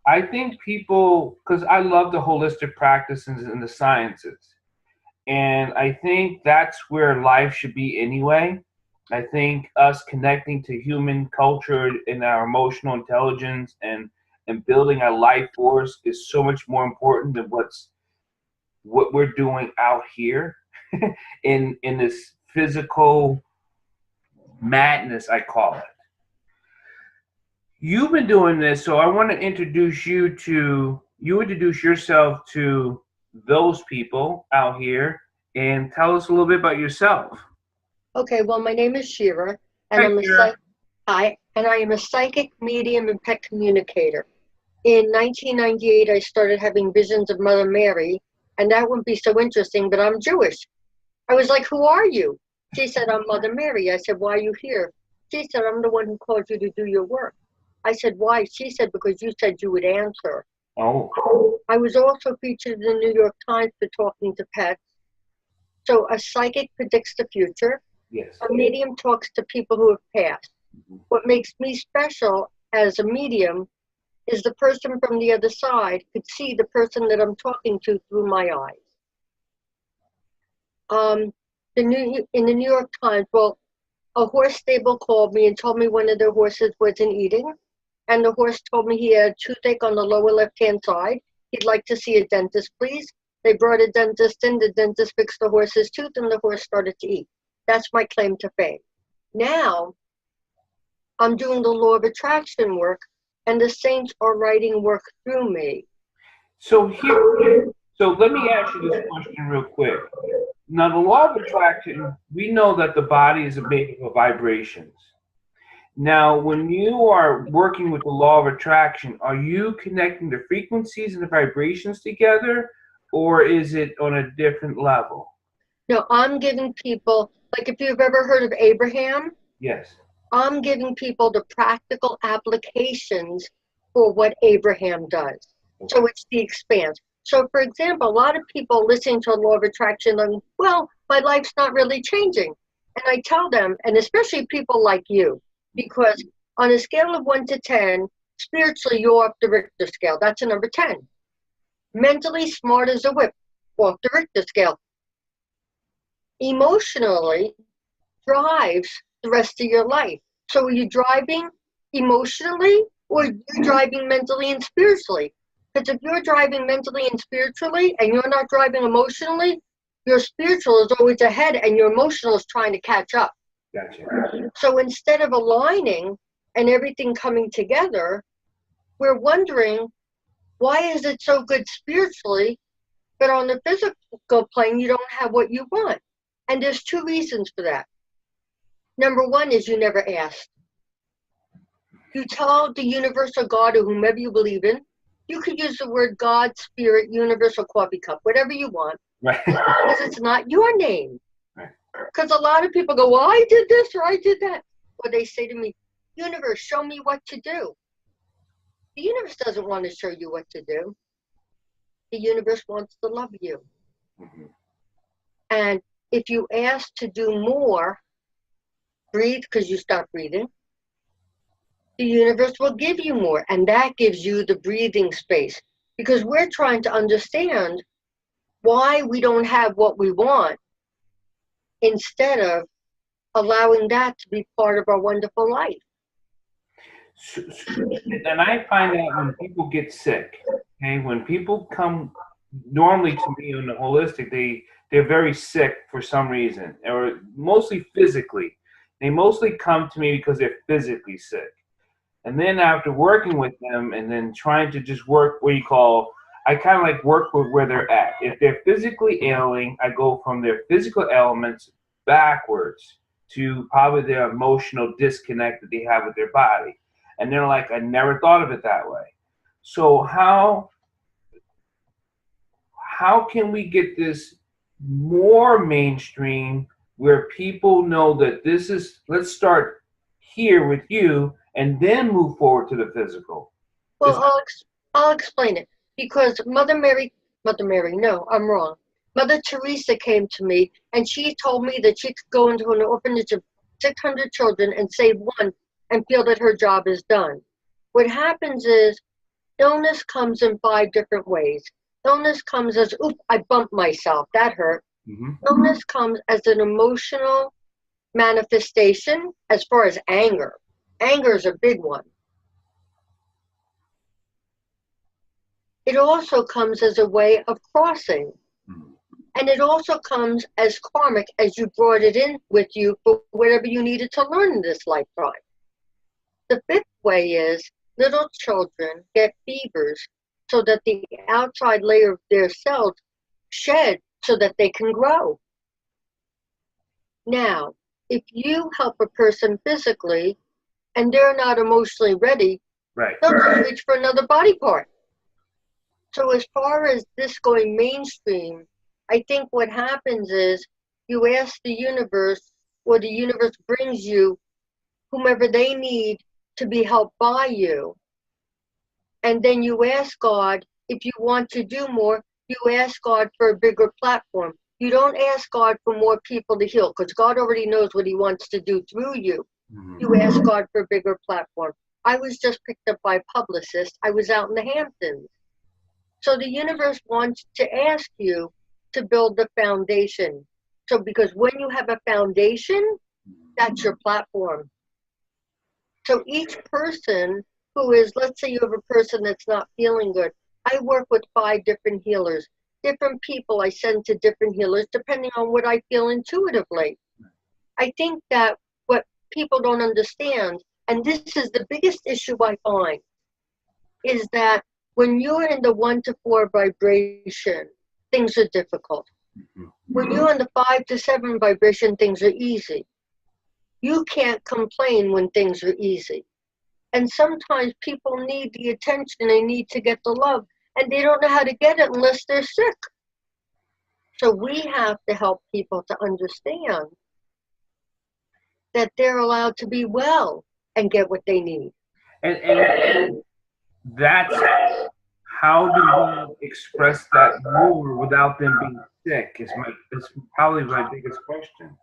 I think people, because I love the holistic practices and the sciences, and I think that's where life should be anyway. I think us connecting to human culture and our emotional intelligence and building a life force is so much more important than what we're doing out here in this physical madness, I call it. You've been doing this, so I want to introduce yourself to those people out here and tell us a little bit about yourself. Okay, well, my name is Shira, and Hi, Shira. I am a psychic medium and pet communicator. In 1998, I started having visions of Mother Mary, and that wouldn't be so interesting, but I'm Jewish. I was like, "Who are you?" She said, "I'm Mother Mary." I said, "Why are you here?" She said, "I'm the one who called you to do your work." I said, "Why?" She said, "Because you said you would answer." Oh, I was also featured in the New York Times for talking to pets. So a psychic predicts the future. yes. A medium talks to people who have passed. Mhm. What makes me special as a medium is the person from the other side could see the person that I'm talking to through my eyes. In the New York Times, well, a horse stable called me and told me one of their horses wasn't eating, and the horse told me he had toothache on the lower left-hand side. He'd like to see a dentist, please. They brought a dentist in. The dentist fixed the horse's tooth, and the horse started to eat. That's my claim to fame. Now, I'm doing the law of attraction work, and the saints are writing work through me. So so let me ask you this question real quick. Now, the law of attraction, we know that the body is made up of vibrations. Now, when you are working with the law of attraction, are you connecting the frequencies and the vibrations together, or is it on a different level? Now, I'm giving people, like if you've ever heard of Abraham, Yes. I'm giving people the practical applications for what Abraham does. So it's the expanse. So, for example, a lot of people listening to the law of attraction and, well, my life's not really changing. And I tell them, and especially people like you, because on a scale of 1 to 10, spiritually, you're off the Richter scale. That's a number 10. Mentally, smart as a whip, off the Richter scale. Emotionally, drives the rest of your life. So are you driving emotionally or are you driving mentally and spiritually? Because if you're driving mentally and spiritually and you're not driving emotionally, your spiritual is always ahead and your emotional is trying to catch up. Gotcha. So instead of aligning and everything coming together, we're wondering, why is it so good spiritually, but on the physical plane, you don't have what you want? And there's two reasons for that. Number one is you never asked. You tell the universal God or whomever you believe in, you could use the word God, spirit, universal coffee cup, whatever you want, Right. because it's not your name. Right. Because a lot of people go, well, I did this or I did that. Or they say to me, universe, show me what to do. The universe doesn't want to show you what to do. The universe wants to love you. Mm-hmm. And if you ask to do more, breathe because you stop breathing, the universe will give you more. And that gives you the breathing space. Because we're trying to understand why we don't have what we want instead of allowing that to be part of our wonderful life. And I find that when people get sick, okay, when people come normally to me on the holistic, they're very sick for some reason, or mostly physically. They mostly come to me because they're physically sick. And then after working with them and then trying to just work what you call, I kind of like work with where they're at. If they're physically ailing, I go from their physical ailments backwards to probably their emotional disconnect that they have with their body. And they're like, I never thought of it that way. So how can we get this more mainstream where people know that this is, let's start here with you and then move forward to the physical? Well, I'll explain it. Because Mother Mary, no, I'm wrong. Mother Teresa came to me and she told me that she could go into an orphanage of 600 children and save one and feel that her job is done. What happens is Illness comes in 5 different ways. Illness comes as, oop, I bumped myself, that hurt. Mm-hmm. Illness comes as an emotional manifestation as far as anger. Anger is a big one. It also comes as a way of crossing. And it also comes as karmic, as you brought it in with you for whatever you needed to learn in this lifetime. The 5th way is little children get fevers so that the outside layer of their cells shed so that they can grow. Now, if you help a person physically and they're not emotionally ready, Right. they'll just reach for another body part. So as far as this going mainstream, I think what happens is you ask the universe, or the universe brings you whomever they need to be helped by you. And then you ask God, if you want to do more, you ask God for a bigger platform. You don't ask God for more people to heal, because God already knows what he wants to do through you. Mm-hmm. You ask God for a bigger platform. I was just picked up by a publicist. I was out in the Hamptons. So the universe wants to ask you to build the foundation. So because when you have a foundation, that's your platform. So each person who is, let's say you have a person that's not feeling good. I work with 5 different healers. Different people I send to different healers depending on what I feel intuitively. I think that what people don't understand, and this is the biggest issue I find, is that when you're in the 1 to 4 vibration, things are difficult. When you're in the 5 to 7 vibration, things are easy. You can't complain when things are easy. And sometimes people need the attention, they need to get the love, and they don't know how to get it unless they're sick. So we have to help people to understand that they're allowed to be well and get what they need. And that's how do we express that more without them being sick is probably my biggest question.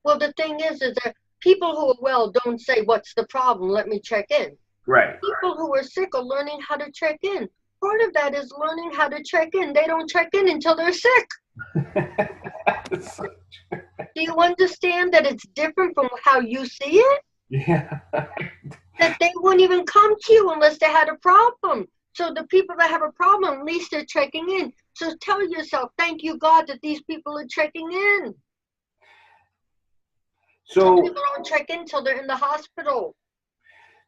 Well, the thing is that people who are well don't say, what's the problem? Let me check in. Right. People who are sick are learning how to check in. Part of that is learning how to check in. They don't check in until they're sick. Do you understand that it's different from how you see it? Yeah. That they wouldn't even come to you unless they had a problem. So the people that have a problem, at least they're checking in. So tell yourself, thank you, God, that these people are checking in. Some people don't check in until they're in the hospital.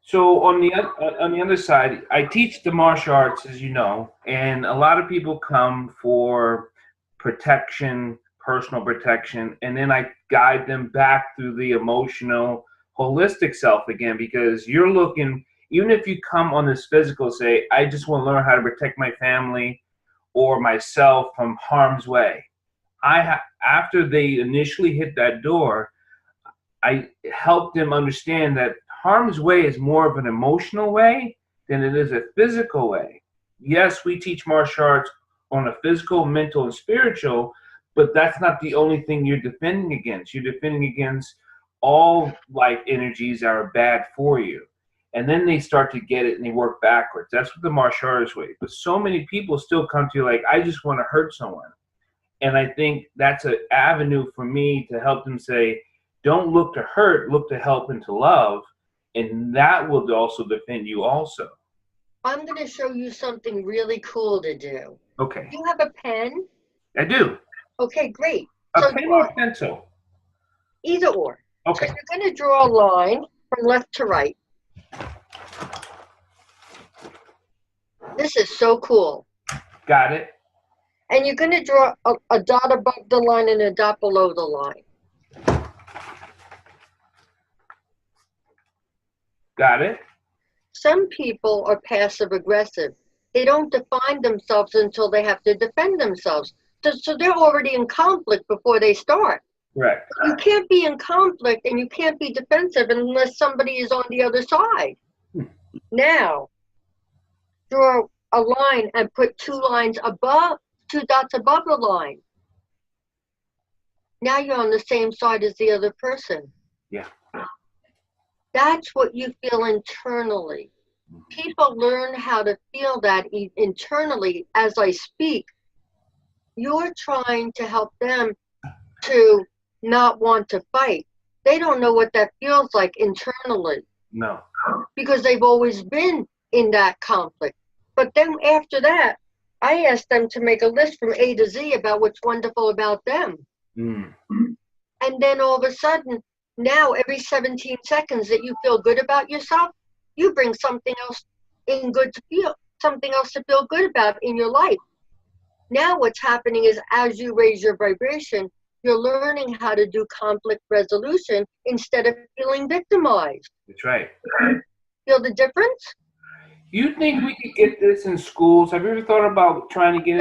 So on the other side, I teach the martial arts, as you know, and a lot of people come for protection, personal protection, and then I guide them back through the emotional, holistic self again, because you're looking, even if you come on this physical, say, I just want to learn how to protect my family or myself from harm's way. After they initially hit that door, I help them understand that harm's way is more of an emotional way than it is a physical way. Yes, we teach martial arts on a physical, mental, and spiritual, but that's not the only thing you're defending against. You're defending against all life energies that are bad for you. And then they start to get it and they work backwards. That's what the martial arts way. But so many people still come to you like, I just want to hurt someone. And I think that's an avenue for me to help them say, don't look to hurt, look to help and to love. And that will also defend you also. I'm going to show you something really cool to do. Okay. Do you have a pen? I do. Okay, great. A pen or a pencil? Either or. Okay. So you're going to draw a line from left to right. This is so cool. Got it. And you're going to draw a dot above the line and a dot below the line. Got it. Some people are passive aggressive. They don't define themselves until they have to defend themselves. So they're already in conflict before they start. Right. You can't be in conflict and you can't be defensive unless somebody is on the other side. Now, draw a line and put 2 lines above, 2 dots above the line. Now you're on the same side as the other person. Yeah. That's what you feel internally. people learn how to feel that internally as I speak. You're trying to help them to not want to fight. They don't know what that feels like internally. No. Because they've always been in that conflict. But then after that, I asked them to make a list from A to Z about what's wonderful about them. Mm. And then all of a sudden, now every 17 seconds that you feel good about yourself, you bring something else in good to feel, something else to feel good about in your life. Now what's happening is as you raise your vibration, you're learning how to do conflict resolution instead of feeling victimized. That's right. Feel the difference? You think we could get this in schools? Have you ever thought about trying to get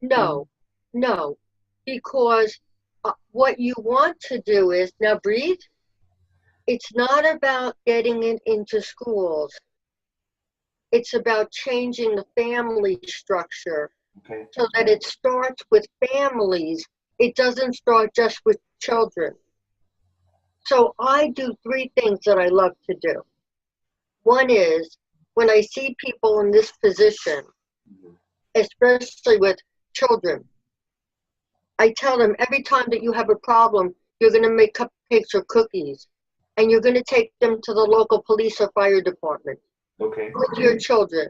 No, because what you want to do is, now breathe, it's not about getting it into schools. It's about changing the family structure so that it starts with families. It doesn't start just with children. So I do 3 things that I love to do. One is, when I see people in this position, especially with children, I tell them every time that you have a problem, you're going to make cupcakes or cookies, and you're going to take them to the local police or fire department with your children.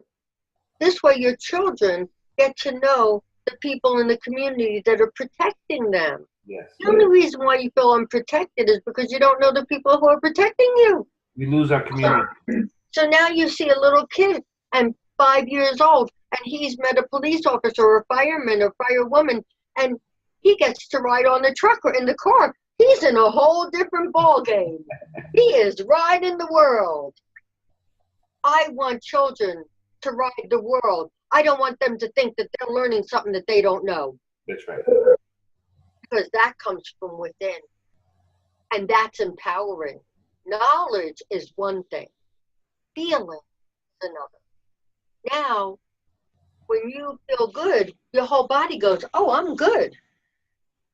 This way your children get to know the people in the community that are protecting them. Yes. The only reason why you feel unprotected is because you don't know the people who are protecting you. We lose our community. So now you see a little kid and 5 years old, and he's met a police officer or a fireman or firewoman, and he gets to ride on the truck or in the car. He's in a whole different ball game. He is riding the world. I want children to ride the world. I don't want them to think that they're learning something that they don't know. That's right. Because that comes from within. And that's empowering. Knowledge is one thing. Feeling is another. Now, when you feel good, your whole body goes, oh, I'm good.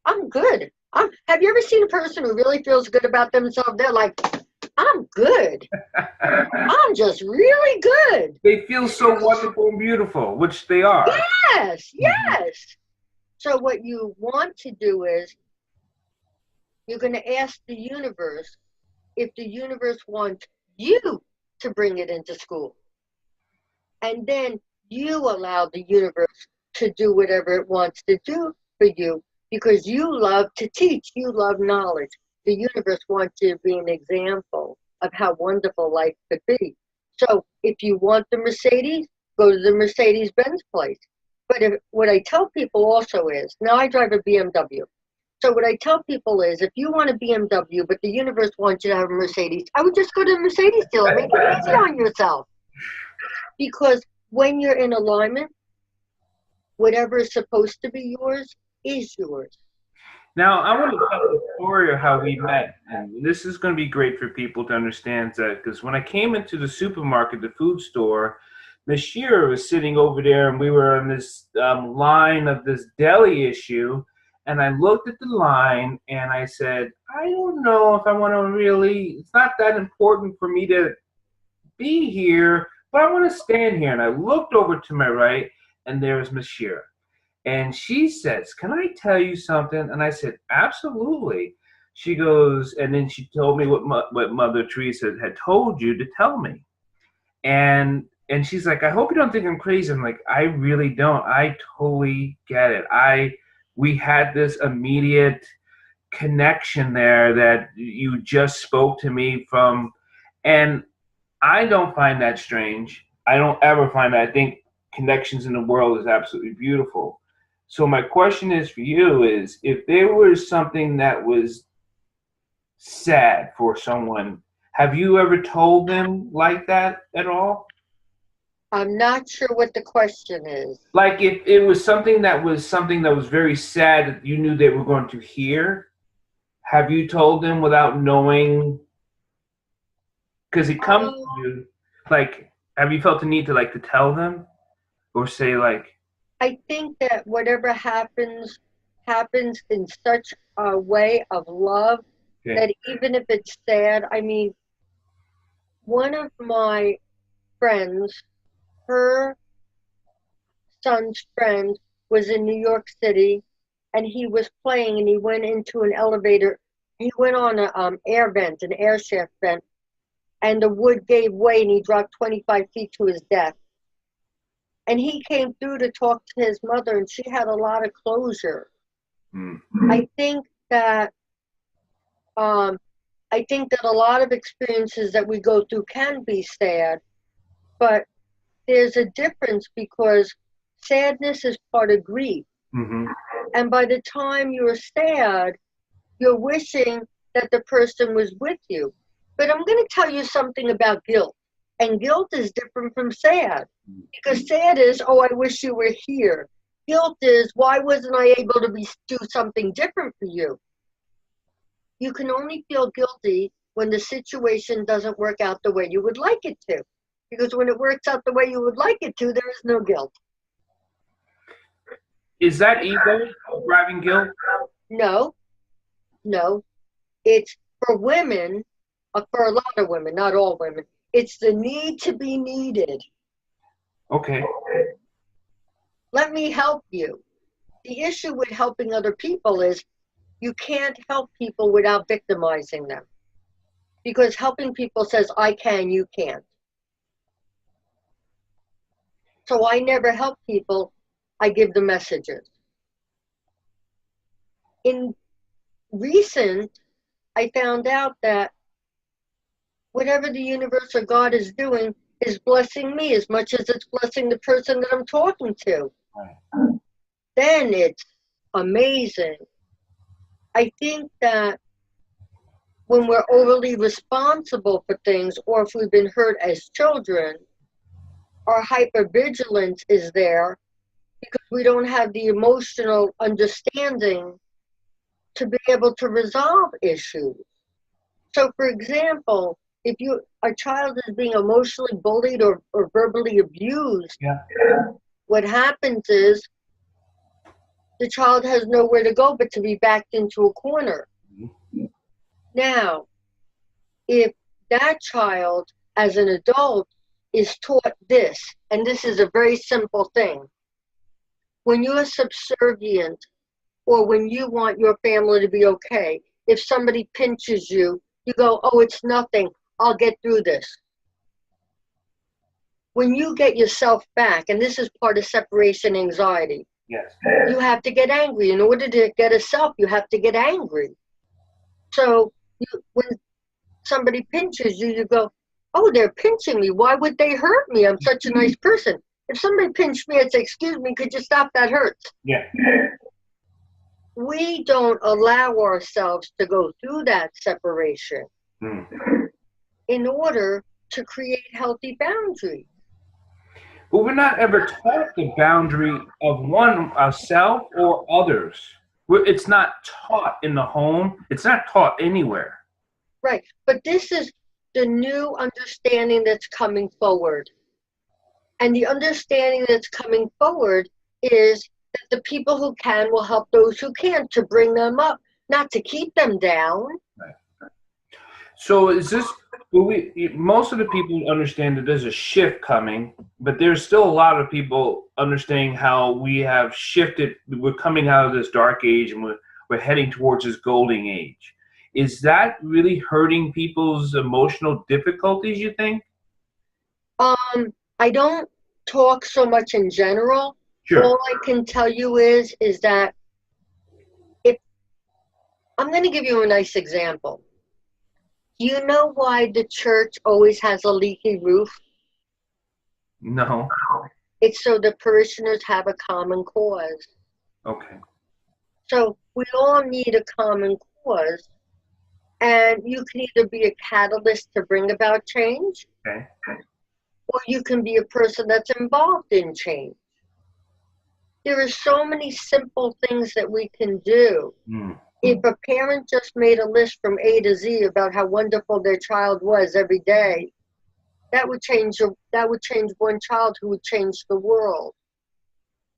I'm good. Have you ever seen a person who really feels good about themselves? They're like, I'm good. I'm just really good. They feel so wonderful and beautiful, which they are. Yes, yes. So what you want to do is, you're going to ask the universe if the universe wants you to bring it into school. And then you allow the universe to do whatever it wants to do for you, because you love to teach, you love knowledge. The universe wants you to be an example of how wonderful life could be. So if you want the Mercedes, go to the Mercedes-Benz place. But what I tell people also is, now I drive a BMW. So what I tell people is, if you want a BMW, but the universe wants you to have a Mercedes, I would just go to the Mercedes dealer, make it easy on yourself. Because when you're in alignment, whatever is supposed to be yours is yours. Now, I want to tell the story of how we met. And this is going to be great for people to understand that, because when I came into the supermarket, the food store, Miss Shira was sitting over there, and we were on this line of this deli issue. And I looked at the line, and I said, I don't know if I want to really, it's not that important for me to be here, but I want to stand here. And I looked over to my right, and there was Miss Shira. And she says, can I tell you something? And I said, absolutely. She goes, and then she told me what Mother Teresa had told you to tell me. And she's like, I hope you don't think I'm crazy. I'm like, I really don't. I totally get it. We had this immediate connection there that you just spoke to me from. And I don't find that strange. I don't ever find that. I think connections in the world is absolutely beautiful. So my question is for you is, if there was something that was sad for someone, have you ever told them like that at all? I'm not sure what the question is. Like if it was something that was very sad that you knew they were going to hear, have you told them without knowing? Because it comes to you, like, have you felt the need to tell them, or say like? I think that whatever happens in such a way of love that even if it's sad, I mean, one of my friends, her son's friend was in New York City, and he was playing, and he went into an elevator. He went on an air vent, an air shaft vent, and the wood gave way, and he dropped 25 feet to his death. And he came through to talk to his mother, and she had a lot of closure. I think that a lot of experiences that we go through can be sad, but there's a difference because sadness is part of grief. And by the time you're sad, you're wishing that the person was with you. But I'm going to tell you something about guilt. And guilt is different from sad. Because sad is, oh, I wish you were here. Guilt is, why wasn't I able to do something different for you? You can only feel guilty when the situation doesn't work out the way you would like it to. Because when it works out the way you would like it to, there is no guilt. Is that ego driving guilt? No. It's for women, for a lot of women, not all women. It's the need to be needed. Okay. Let me help you. The issue with helping other people is you can't help people without victimizing them. Because helping people says, I can, you can't. So I never help people, I give the messages. In recent, I found out that whatever the universe or God is doing is blessing me as much as it's blessing the person that I'm talking to. Right. Then it's amazing. I think that when we're overly responsible for things, or if we've been hurt as children, our hypervigilance is there because we don't have the emotional understanding to be able to resolve issues. So, for example, if a child is being emotionally bullied or verbally abused, what happens is the child has nowhere to go but to be backed into a corner. Now, if that child, as an adult, is taught this, and this is a very simple thing, when you're subservient or when you want your family to be okay, if somebody pinches you, you go, oh, it's nothing, I'll get through this. When you get yourself back, and this is part of separation anxiety, Yes. you have to get angry. In order to get a self, you have to get angry. So when somebody pinches you, you go, oh, they're pinching me. Why would they hurt me? I'm such a nice person. If somebody pinched me, I'd say, excuse me, could you stop? That hurts. Yeah. We don't allow ourselves to go through that separation in order to create healthy boundaries. But we're not ever taught the boundary of ourselves or others. It's not taught in the home. It's not taught anywhere. Right. But this is the new understanding that's coming forward. And the understanding that's coming forward is that the people who can will help those who can't, to bring them up, not to keep them down. Right. So is this, most of the people understand that there's a shift coming, but there's still a lot of people understanding how we have shifted. We're coming out of this dark age and we're heading towards this golden age. Is that really hurting people's emotional difficulties, you think? I don't talk so much in general. Sure. All I can tell you is that if I'm going to give you a nice example. Do you know why the church always has a leaky roof? No. It's so the parishioners have a common cause. Okay. So we all need a common cause, and you can either be a catalyst to bring about change, Okay. or you can be a person that's involved in change. There are so many simple things that we can do. If a parent just made a list from A to Z about how wonderful their child was every day, that would change one child who would change the world.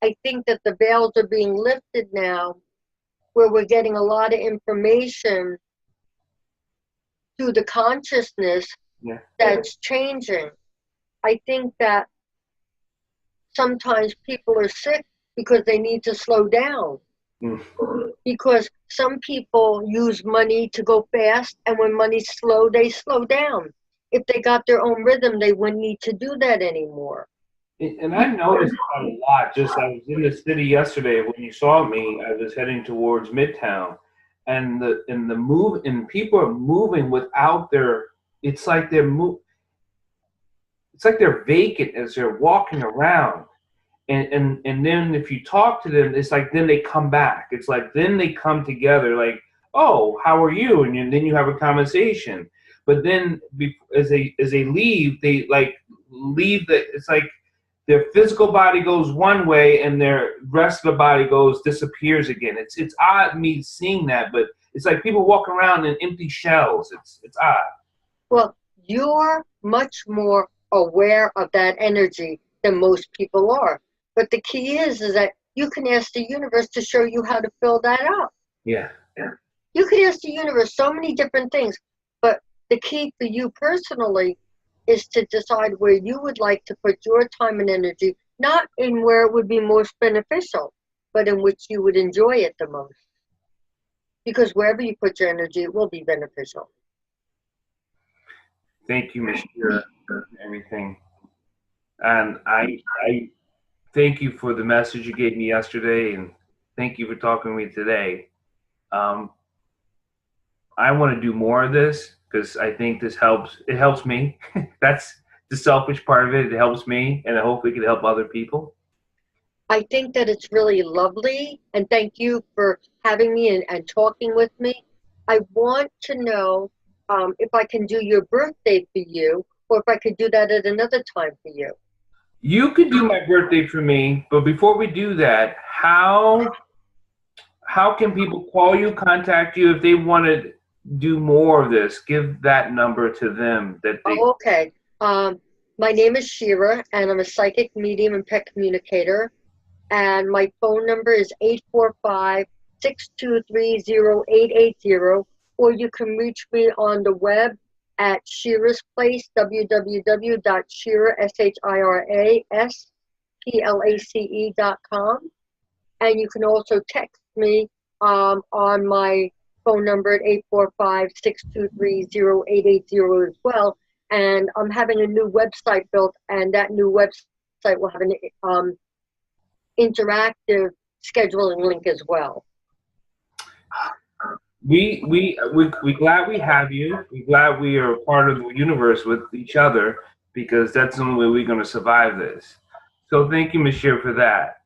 I think that the veils are being lifted now, where we're getting a lot of information through the consciousness that's changing. I think that sometimes people are sick because they need to slow down. Because some people use money to go fast, and when money's slow, they slow down. If they got their own rhythm, they wouldn't need to do that anymore. And I noticed a lot. Just I was in the city yesterday. When you saw me, I was heading towards Midtown, and people are moving without their. It's like It's like they're vacant as they're walking around. And then if you talk to them, it's like then they come back. It's like then they come together. Like, oh, how are you? And then you have a conversation. But then as they leave, they like leave the. It's like their physical body goes one way and their rest of the body disappears again. It's odd me seeing that, but it's like people walk around in empty shells. It's odd. Well, you're much more aware of that energy than most people are. But the key is that you can ask the universe to show you how to fill that up. Yeah. You could ask the universe so many different things, but the key for you personally is to decide where you would like to put your time and energy, not in where it would be most beneficial, but in which you would enjoy it the most. Because wherever you put your energy, it will be beneficial. Thank you, Ms. Shira, for everything. And I thank you for the message you gave me yesterday, and thank you for talking to me today. I want to do more of this because I think this helps. It helps me. That's the selfish part of it. It helps me, and I hope it can help other people. I think that it's really lovely, and thank you for having me and talking with me. I want to know if I can do your birthday for you, or if I could do that at another time for you. You could do my birthday for me, but before we do that, how can people call you, contact you if they want to do more of this? Give that number to them. Okay. My name is Shira, and I'm a psychic medium and pet communicator. And my phone number is 845-623-0880, or you can reach me on the web at Shira's Place, www.shirasplace.com. And you can also text me on my phone number at 845-623-0880 as well. And I'm having a new website built, and that new website will have an interactive scheduling link as well. We're glad we have you. We're glad we are part of the universe with each other, because that's the only way we're going to survive this. So thank you, Ms. Shira, for that.